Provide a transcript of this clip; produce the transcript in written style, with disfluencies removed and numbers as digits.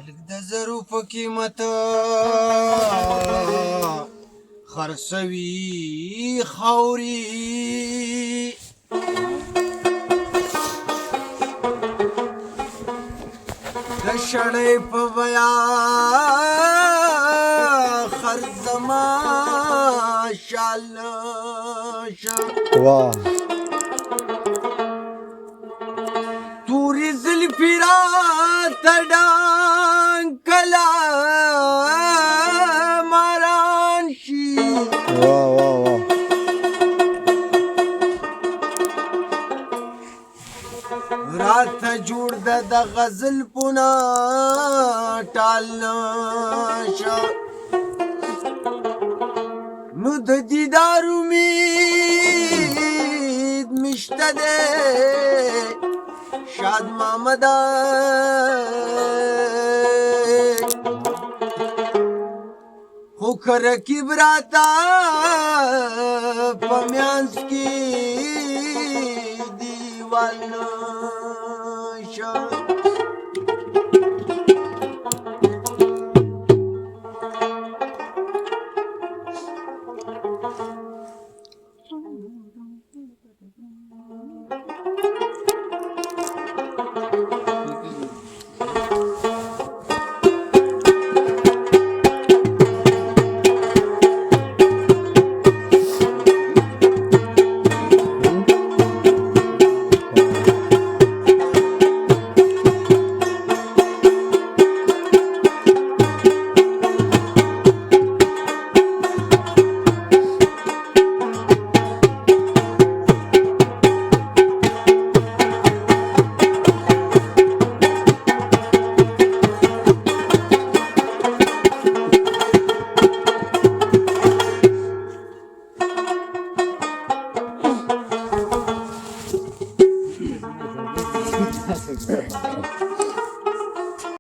خلق د زرو په قیمت خرڅوي خاوري د شړۍ په بیا خرڅما شال واه توري زلفی را تډان کلا ماران شي واه واه واه رات جوړ د غزل پونا ټال نشه نو د دیدار امید مشته ده شاد محمد خو کرکیب راتا پمیانس کی دیوال نشا Gracias.